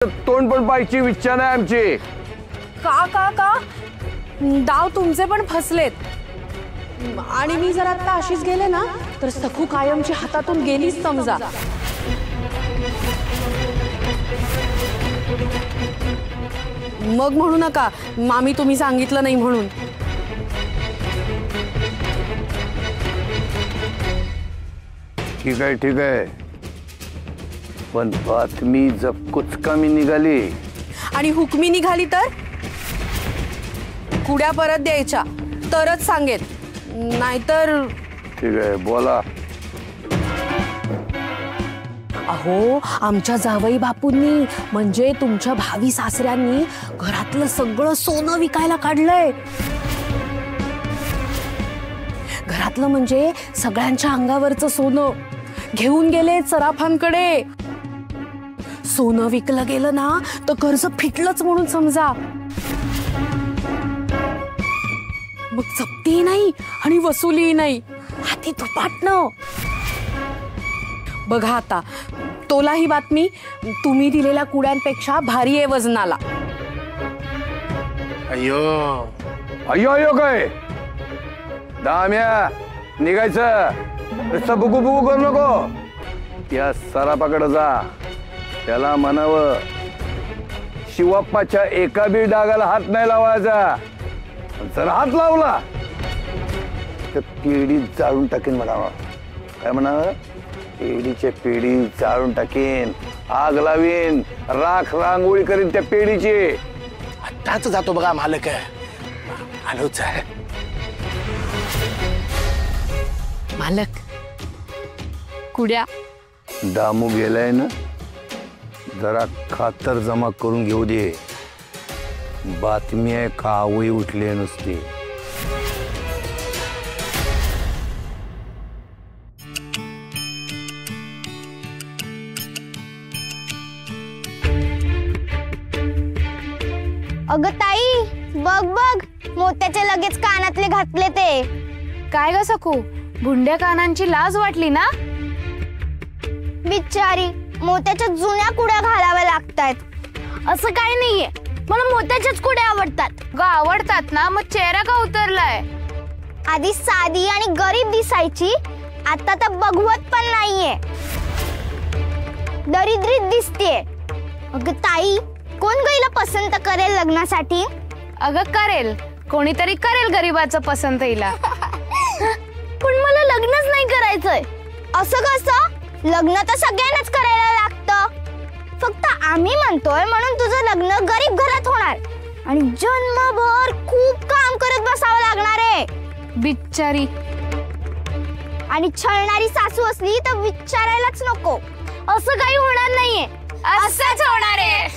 तोंड पण पाहायची इच्छा नाही आमची। का का का डाव तुमचे पण फसलेत आणि मी जर आता अशीच गेले ना तर सखू कायमची हातातून गेलीच समजा। मग म्हणू नका मामी तुम्ही सांगितलं नाही म्हणून। ठीक आहे पण बातमी जब कुचकामी निघाली आणि हुकमी निघाली तर कुड्या परत द्यायच्या तरच सांगेन, नाहीतर। ठीक आहे बोला। अहो आमच्या जावई बापूंनी म्हणजे तुमच्या भावी सासऱ्यांनी घरातलं सगळं सोनं विकायला काढलंय। घरातलं म्हणजे सगळ्यांच्या अंगावरचं सोनं घेऊन गेले सराफांकडे। सोनं विकलं गेलं ना तर कर्ज फिटलंच म्हणून समजा। मग जप्ती नाही आणि वसुली नाही, हाती तुपाटणं। बघा आता तोला ही बातमी तुम्ही दिलेल्या कुड्यांपेक्षा भारी आहे वजनाला। अय्यो अय्यो अय्यो काय दाम्या निघायचं, नुसतं बुकू बुकू करू नको। या सराफाकडे जा, त्याला म्हणावं शिवप्पाच्या एका बी डागाला हात नाही लावायचा, जर हात लावला तर पेढी जाळून टाकेन म्हणावं। काय म्हणावं? पेढीच्या पेढी जाळून टाकेन, आग लावीन, राख रांगोळी करीन त्या पेढीची। आताच जातो बघा मालक, आलोच आहे। मालक कुड्या दामू गेलाय ना, जरा खातर जमा करून घेऊ दे। बातमी आहे कावळी उठली नुसती। अगं ताई बघ बघ, मोत्याचे लगेच कानातले घातले ते। काय ग सखू, भुंड्या कानांची लाज वाटली ना? बिचारी मोत्याच्या जुन्या कुड्या घालाव्या लागतायत। असं काही नाहीये, मला मोत्याच्याच कुड्या आवडतात। ग आवडतात ना, मग चेहरा का उतरलाय? आधी साधी आणि गरीब दिसायची, आता तर बघवत पण नाहीये, दरिद्रीत दिसतेय। अगं ताई कोण गईला पसंत करेल लग्नासाठी? अगं करेल, कोणीतरी करेल गरीबाचं पसंत हिला। पण मला लग्नच नाही करायचंय। असं कसं? लग्न तर सगळ्यांनाच करायला लागतं, फक्त आम्ही म्हणतोय म्हणून तुझं लग्न गरीब घरात होणार आणि जन्मभर खूप काम करत बसावं लागणार आहे। बिचारी, आणि छळणारी सासू असली तर विचारायलाच नको। असं काही होणार नाहीये, असंच होणार आहे।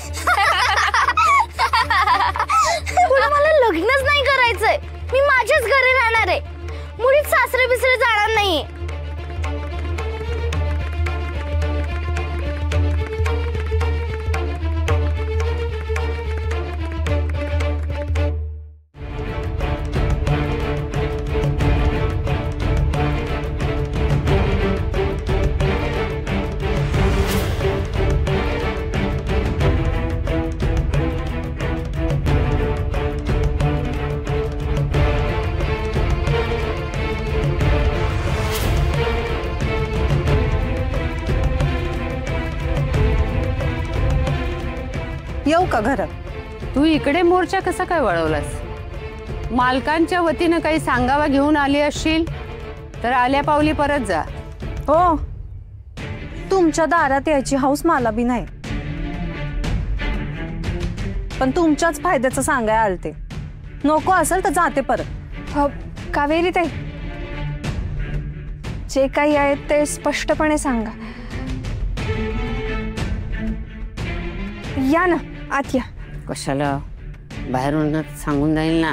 पण मला लग्नच नाही करायचंय, मी माझ्याच घरी राहणार आहे, मुळीच सासरे बिसरे जाणार नाहीये। येऊ का घरात? तू इकडे मोर्चा कसा काय वळवलास? मालकांच्या वतीनं काही सांगावा घेऊन आली असशील तर आल्या पावली परत जा। हो, तुमच्या दारात यायची हौस मला बी नाही, पण तुमच्याच फायद्याचं सांगाय आलते। नको असेल तर जाते परत। कावेरी ताई, जे काही आहे ते स्पष्टपणे सांगा। या ना आत या। कशाला? बाहेरून सांगून जाईल ना।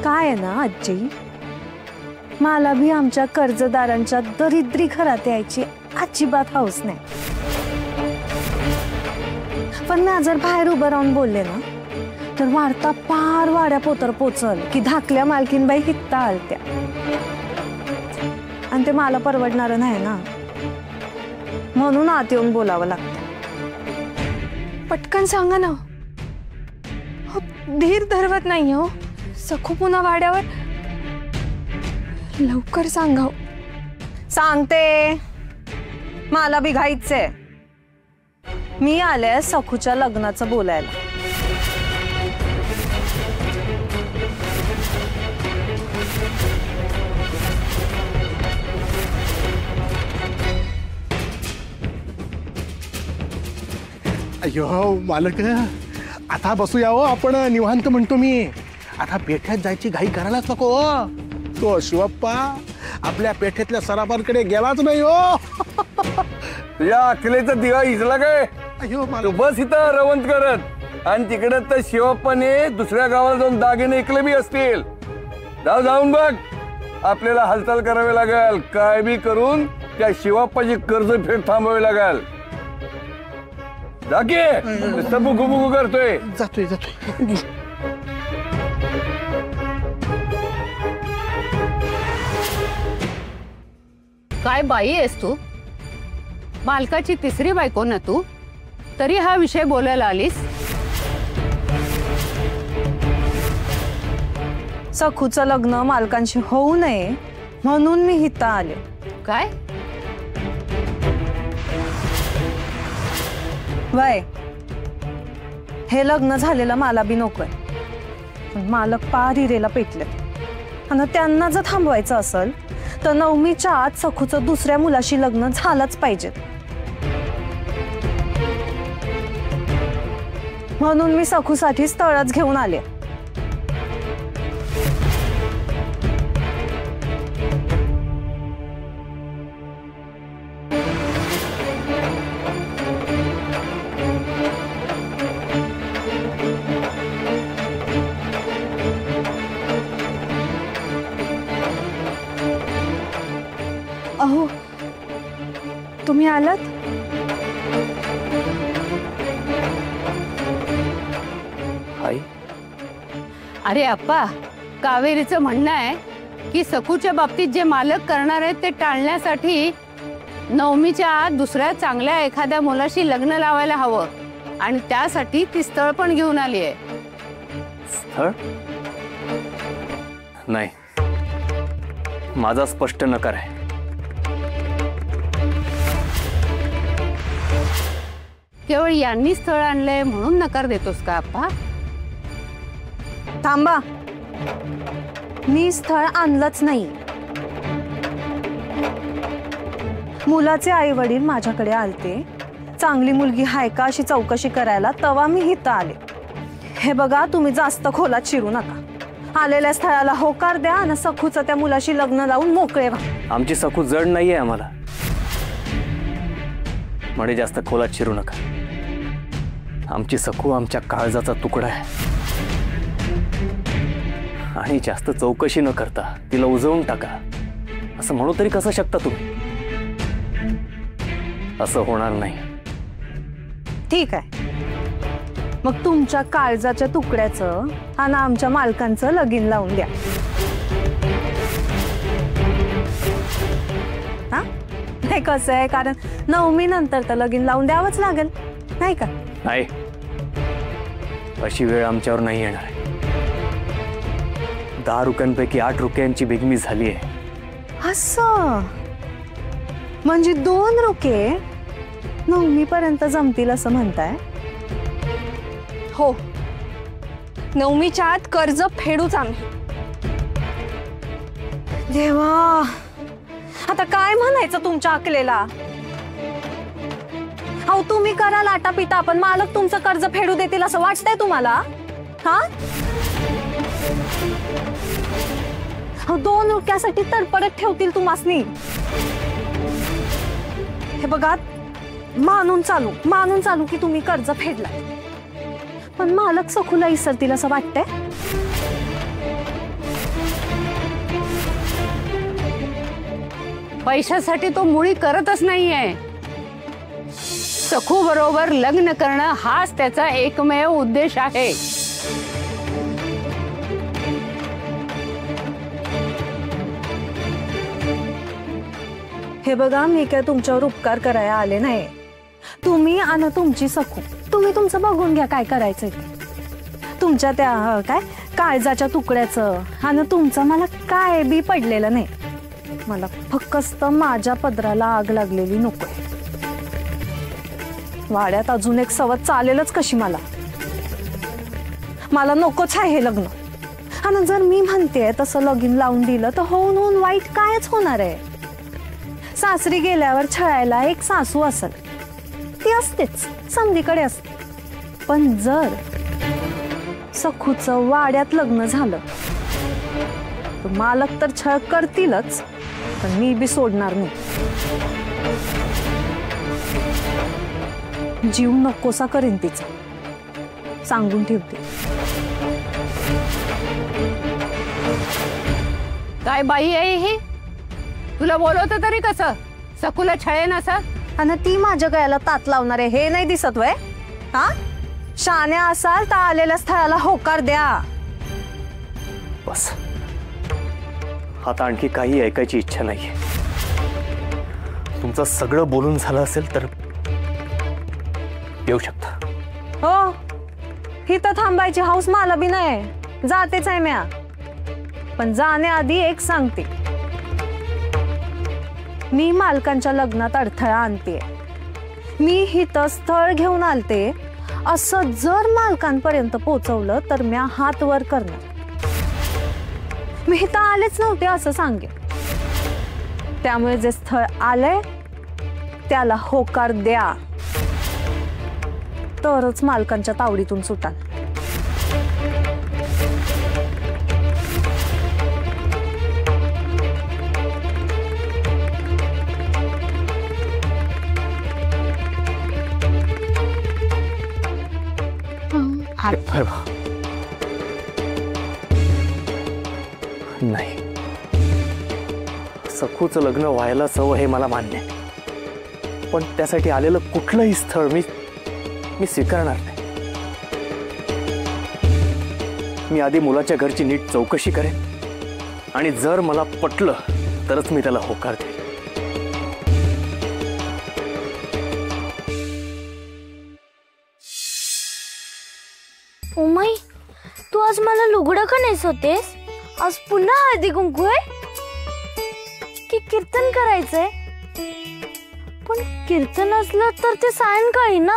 काय आहे ना आजी, मला भी आमच्या कर्जदारांच्या दरिद्री घरात यायची अजिबात हौस नाही। पण मी जर बाहेर उभं राहून बोलले ना नाहीतर वार्ता पार वाड्या पोतर पोचल की धाकल्या मालकीनबाई हित्ता आलत्या, आणि ते मला परवडणार नाही ना, म्हणून आत येऊन बोलावं लागतं. पटकन सांगा ना. हो, धीर धरवत नाही हो. सखू पुन्हा वाड्यावर. लवकर सांगा. सांगते, मला बी घाईचंय. मी आले सखूच्या लग्नाचं बोलायला. अयो मालक, आता बसूया हो आपण निवांत म्हणतो मी. आता पेठ्यात जायची घाई करायलाच नको हो. तो शिवप्पा आपल्या पेठेतल्या सराफांकडे गेलाच नाही हो. तुझ्या अकलेचा दिवा इजला काय? अयो तू मालक, बस इथं रवंत करत, आणि तिकडे तर शिवप्पाने दुसऱ्या गावाला जाऊन दागिने ऐकले बी असतील. जाऊन बघ, आपल्याला हालचाल करावी लागेल. काय बी करून त्या शिवप्पाची कर्ज फेड थांबवावी लागेल. जाके नुसतं बुकू बुकू करतोय. जातोय जातोय. काय बाई आहेस तू? मालकाची तिसरी बायको ना तू, तरी हा विषय बोलायला आलीस? सखूचं लग्न मालकांशी होऊ नये म्हणून मी हिता आले. काय? वय, हे लग्न झालेलं मला बी नकोय, पण मालक पार हिरेला पेटले, आणि त्यांना जर थांबवायचं असेल तर नवमीच्या आत सखूचं दुसऱ्या मुलाशी लग्न झालंच पाहिजे. म्हणून मी सखूसाठी स्थळच घेऊन आले. अहो, तुम्ही आलात? आई, अरे अप्पा, कावेरीचं म्हणणं आहे की सखूच्या बाबतीत जे मालक करणार आहेत ते टाळण्यासाठी नवमीच्या आत दुसऱ्या चांगल्या एखाद्या मुलाशी लग्न लावायला हवं, आणि त्यासाठी ती स्थळ पण घेऊन आली आहे. स्थळ? नाही, माझा स्पष्ट नकार आहे. केवळ यांनी स्थळ आणलंय म्हणून नकार देतोस का अप्पा? थांबा, मी स्थळ आणलंच नाही. मुलाचे आई वडील माझ्याकडे आलते, चांगली मुलगी हाय का अशी चौकशी करायला, तवा मी हिता आले. हे बघा, तुम्ही जास्त खोलात शिरू नका. आलेल्या स्थळाला होकार द्या आणि सखूचं त्या मुलाशी लग्न लावून मोकळे व्हा. आमची सखू जड नाहीये आम्हाला, म्हणे जास्त खोलात शिरू नका. आमची सखू आमच्या काळजाचा तुकडा आहे, आणि जास्त चौकशी न करता तिला उजवून टाका असं म्हणू तरी कसं शकता तुम्ही? असं होणार नाही. ठीक आहे, मग तुमच्या काळजाच्या तुकड्याचं आणि आमच्या मालकांचं लगीन लावून द्या. हा, हे कसं आहे, कारण नवमी नंतर तर लगीन लावून द्यावंच लागेल, नाही का? नाही, अशी वेळ आमच्यावर नाही येणार आहे. 10 रुपयांपैकी 8 रुपयांची बिगमी झाली आहे. असं म्हणजे 2 रुपये नवमी पर्यंत जमतील असं म्हणताय? हो, नवमीच्या आत कर्ज फेडूच आम्ही. देवा, आता काय म्हणायचं तुमच्या अकलेला? अहो, तुम्ही करा लाटा पिटा, पण मालक तुमचं कर्ज फेडू देतील असं वाटतंय तुम्हाला? हा, 2 रुपयासाठी तडपडत ठेवतील तुम्हासनी. हे बघा, मानून चालू की तुम्ही कर्ज फेडला, पण मालक सखूला इसरतील असं वाटतंय? पैशासाठी तो मुळी करतच नाहीये. सखू बरोबर लग्न करणं हाच त्याचा एकमेव उद्देश आहे. हे बघा, मी काय तुमच्यावर उपकार करायला आले नाही. तुम्ही आणि तुमची सखू, तुम्ही तुमचं बघून घ्या काय करायचंय ते. तुमच्या त्या काय काळजाच्या तुकड्याचं आणि तुमचं मला काय बी पडलेलं नाही. मला फक्त माझ्या पदराला आग लागलेली नकोय. वाड्यात अजून एक सवत चालेलच कशी मला. मला नकोच आहे हे लग्न. आणि जर मी म्हणते तसं लगीन लावून दिलं तर होऊन होऊन वाईट कायच होणार आहे. सासरी गेल्यावर छळायला एक सासू असेल, ती असतेच, समधीकडे असते. पण जर सखूचं वाड्यात लग्न झालं तर मालक तर छळ करतीलच, पण मी बी सोडणार नाही. जीव नकोसा करीन तिचा, सांगून ठेवते. काय बाई आहे ही? तुला बोलवतं तरी कसं? सखूला छळेन असं? आणि ती माझ्या गळ्याला तात लावणार आहे हे नाही दिसत वय? हा, शान्या असाल तर आलेल्या स्थळाला होकार द्या. बस, आता आणखी काही ऐकायची इच्छा नाहीये. तुमचं सगळं बोलून झालं असेल तर येऊ शकता. हो, ही तर थांबायची हौस मला बी नाही. जातेच आहे म्या, पण जाण्याआधी एक सांगते. मी मालकांच्या लग्नात अडथळा आणते. मी हिथं स्थळ घेऊन आलते असं जर मालकांपर्यंत पोहोचवलं तर म्या हात वर करणार. मी हिथं आलेच नव्हते असं सांगेन. त्यामुळे जे स्थळ आलंय त्याला होकार द्या, तरच मालकांच्या तावडीतून सुटाल. नाही, सखूचं लग्न व्हायलाच हवं हे मला मान्य आहे. पण त्यासाठी आलेलं कुठलंही स्थळ मी स्वीकारणार नाही. मी आधी मुलाच्या घरची नीट चौकशी करेन आणि जर मला पटलं तरच मी त्याला होकार देईन. उमाई, तू आज मला लुगडं का नेसवतेस? आज पुन्हा हळदी कुंकू आहे की कीर्तन करायचंय? पण कीर्तन असलं तर ते सायंकाळी ना.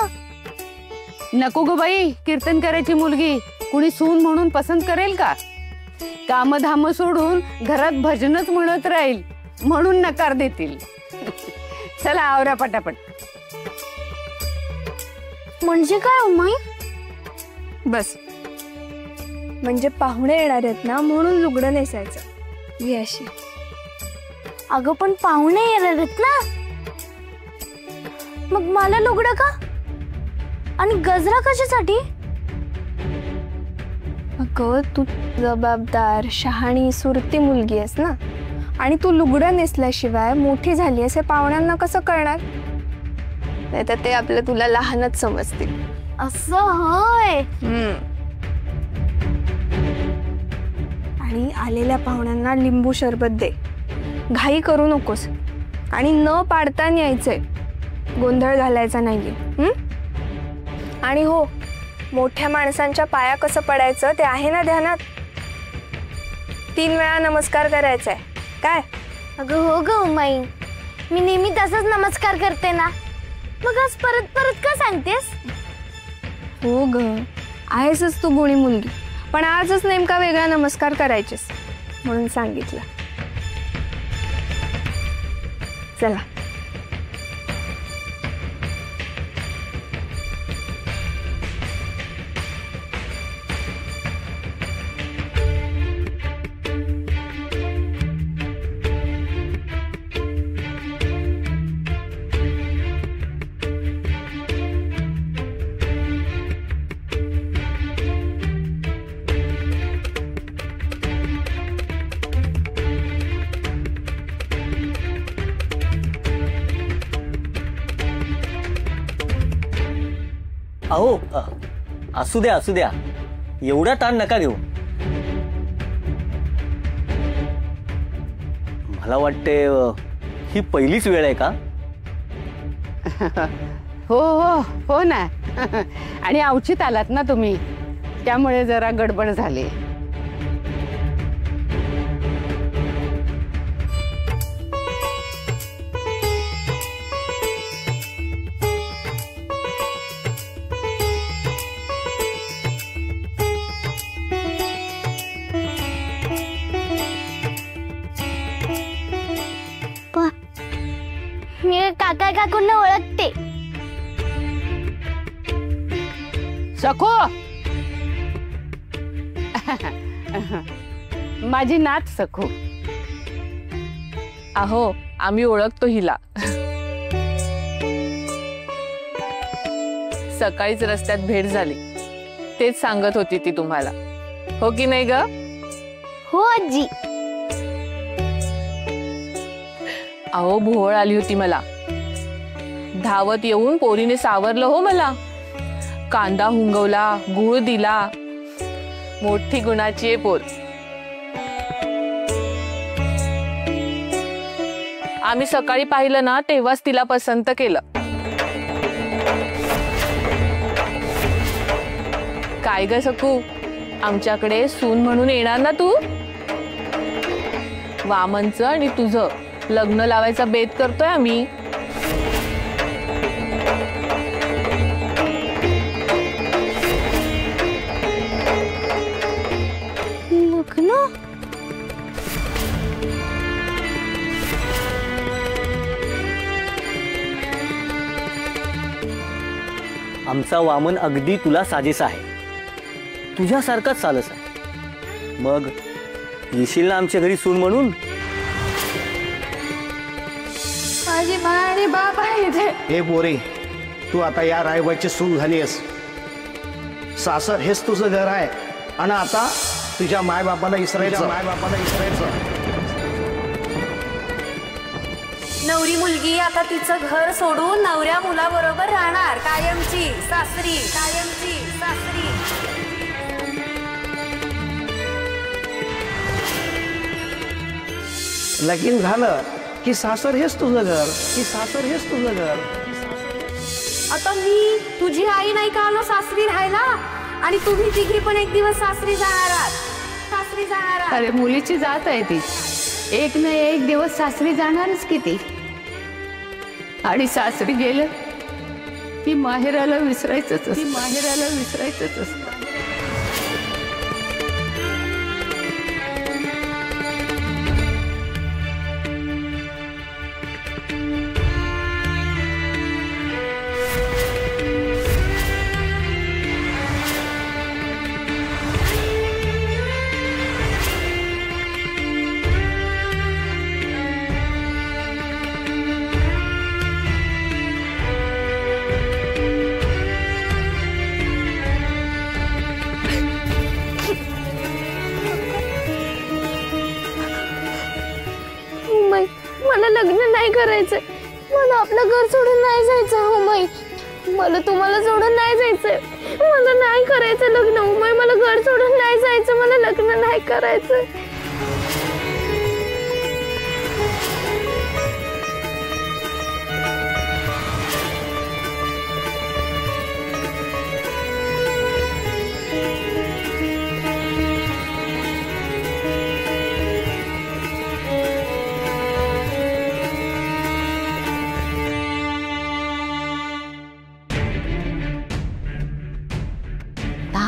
नको ग बाई, कीर्तन करायची मुलगी कुणी सून म्हणून पसंत करेल का? कामधाम सोडून घरात भजनच म्हणत राहील म्हणून नकार देतील. चला आवरा पटापट. म्हणजे काय उमाई? बस, म्हणजे पाहुणे येणार आहेत ना म्हणून लुगडं नेसायचं ही अशी. अगं पण पाहुणे येणार आहेत ना, मग मला लुगडं का आणि गजरा कशासाठी? अगं तू जबाबदार, शहाणी, सुरती मुलगी आहेस ना, आणि तू लुगडं नेसल्याशिवाय मोठी झाली आहेस हे पाहुण्यांना कसं कळणार? नाही तर ते आपलं तुला लहानच समजतील. असं होय. आणि आलेल्या पाहुण्यांना लिंबू सरबत दे, घाई करू नकोस, आणि न पाडता यायचंय, गोंधळ घालायचा नाहीये. आणि हो, मोठ्या माणसांच्या पाया कसं पडायचं ते आहे ना ध्यानात? 3 वेळा नमस्कार करायचा आहे काय? अगं हो ग उमाई, मी नेहमी तसंच नमस्कार करते ना, मग आज परत परत का सांगतेस? हो ग, आहेसच तू गुणी मुलगी, पण आजच नेमका वेगळा नमस्कार करायचेस म्हणून सांगितलं. चला. अहो, असू द्या असू द्या, एवढा ताण नका घेऊ. मला वाटते ही पहिलीच वेळ आहे का? हो हो हो ना. आणि अवचित आलात ना तुम्ही, त्यामुळे जरा गडबड झाली. मी काका काकूंना ओळखते. सखो, माझी नात सखो. अहो आम्ही ओळखतो हिला. सकाळीच रस्त्यात भेट झाली, तेच सांगत होती ती तुम्हाला, हो की नाही ग? हो आजी. अहो भोवळ आली होती मला, धावत येऊन पोरीने सावरलं हो मला. कांदा हुंगवला, गुळ दिला. मोठी गुणाची आहे पोर. आम्ही सकाळी पाहिलं ना तेव्हाच तिला पसंत केलं. काय ग सकू, आमच्याकडे सून म्हणून येणार ना तू? वामनचं आणि तुझं लग्न लावायचा बेत करतोय आम्ही. लग्न? आमचा वामन अगदी तुला साजेसा आहे, तुझ्यासारखाच सालस आहे. मग येशील ना आमच्या घरी सून म्हणून? माझी मा आणि बाप आहे इथे. हे बोरे, तू आता या रायबाची सून झालीस. सासर हेच तुझं घर आहे आणि आता तुझ्या मायबापाला इसरायचं. नवरी मुलगी आता तिचं घर सोडून नवऱ्या मुलाबरोबर राहणार कायमची सासरी. लगीन झालं की सासर हेच तुझं घर. आता मी तुझी आई नाही का आलो सासरी राहायला, आणि तुम्ही तिघी पण एक दिवस सासरी जाणार आहात. अरे मुलीची जात आहे ती, एक ना एक दिवस सासरी जाणारच किती. आणि सासरी गेलं की माहेराला विसरायचंच. मला लग्न नाही करायचंय. मला आपलं घर सोडून नाही जायचं उमाई. मला तुम्हाला सोडून नाही जायचंय. मला नाही करायचं लग्न उमाई. मला घर सोडून नाही जायचं. मला लग्न नाही करायचंय.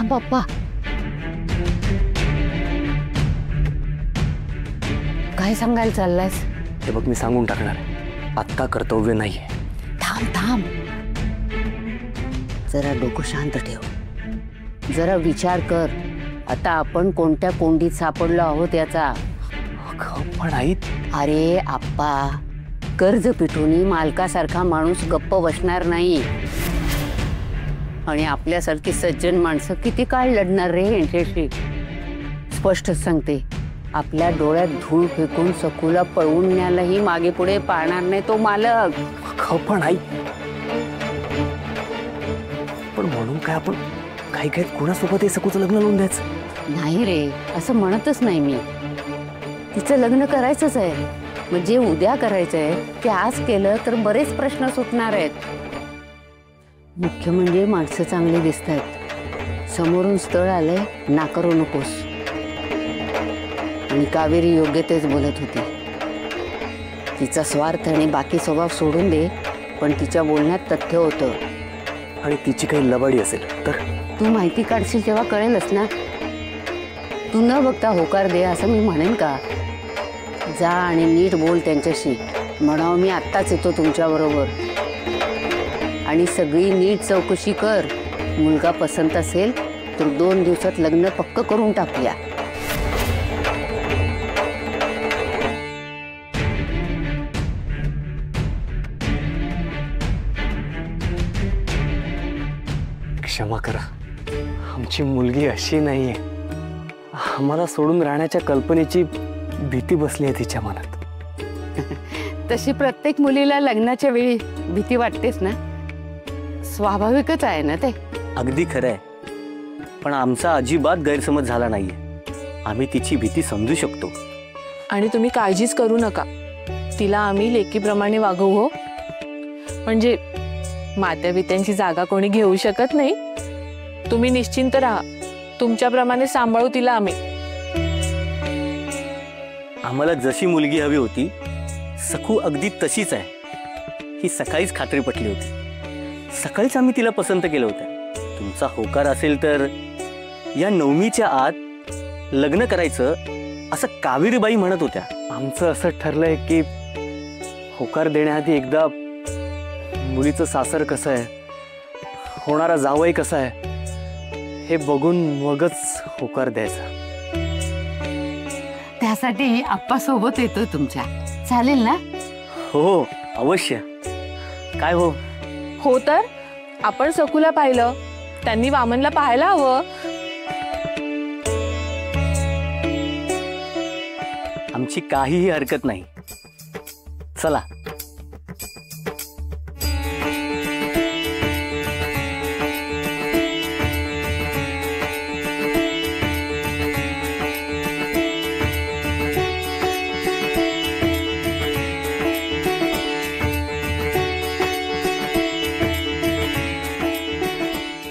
बाप्पा, काय सांगायला चाललायस? हे बघ, मी सांगून टाकणार, आत्ता कर्तव्य नाहीये. थांब, जरा डोकं शांत ठेव, जरा विचार कर. आता आपण कोणत्या कोंडीत सापडलो आहोत याचा. पण आई, अरे आप्पा, कर्ज पिठूनी मालकासारखा माणूस गप्प बसणार नाही. आणि आपल्यासारखी सज्जन माणसं किती काळ लढणार रे यांच्याशी. स्पष्ट सांगते, आपल्या डोळ्यात धूळ फेकून सकूला पळवून न्यायलाही मागे पुढे पाहणार नाही तो मालक. पण आई, पण म्हणून काय आपण काही कुणासोबत हे सकूचं लग्न लावून द्यायचं? नाही रे, असं म्हणतच नाही मी. तिचं लग्न करायचंच आहे. म्हणजे उद्या करायचंय ते आज केलं तर बरेच प्रश्न सुटणार आहेत. मुख्य म्हणजे माणसं चांगली दिसत आहेत. समोरून स्थळ आलंय, नाकारू नकोस. आणि कावेरी योग्य तेच बोलत होती. तिचा स्वार्थ आणि बाकी स्वभाव सोडून दे, पण तिच्या बोलण्यात तथ्य होतं. आणि तिची काही लबाडी असेल तर तू माहिती काढशील तेव्हा कळेलच ना. तू न बघता होकार दे असं मी म्हणेन का? जा आणि नीट बोल त्यांच्याशी. म्हणावं मी आत्ताच येतो तुमच्याबरोबर. आणि सगळी नीट चौकशी कर. मुलगा पसंत असेल तर 2 दिवसात लग्न पक्क करून टाकूया. क्षमा करा, आमची मुलगी अशी नाहीये. आम्हाला सोडून राहण्याच्या कल्पनेची भीती बसली आहे तिच्या मनात. तशी प्रत्येक मुलीला लग्नाच्या वेळी भीती वाटतेच ना. स्वाभाविकच आहे ना ते. अगदी खरं आहे, पण आमचा अजिबात गैरसमज झाला नाहीये. आम्ही तिची भीती समजू शकतो. आणि तुम्ही काळजीच करू नका. तिला आम्ही लेकीप्रमाणे वागवू हो. म्हणजे मात्या बित्यांची जागा कोणी घेऊ शकत नाही. तुम्ही निश्चिंत राहा. तुमच्याप्रमाणे सांभाळू तिला आम्ही. आम्हाला जशी मुलगी हवी होती सखू अगदी तशीच आहे. ही सकाळीच खात्री पटली होती. सकाळीच आम्ही तिला पसंत केलं होतं. तुमचा होकार असेल तर या 9मीच्या आत लग्न करायचं असं कावेरीबाई म्हणत होत्या. आमचं असं ठरलंय की होकार देण्याआधी एकदा मुलीचं सासर कसं आहे, होणारा जावई कसा आहे हे बघून मगच होकार द्यायचा. त्यासाठी आप्पा सोबत येतो तुमच्या. चालेल ना? हो अवश्य. काय हो? हो तर आपण सखूला पाहिलं, त्यांनी वामनला पाहायला हवं. आमची काहीही हरकत नाही. चला.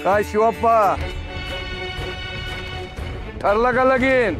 काय शिवप्पा, ठरलं का लगीन?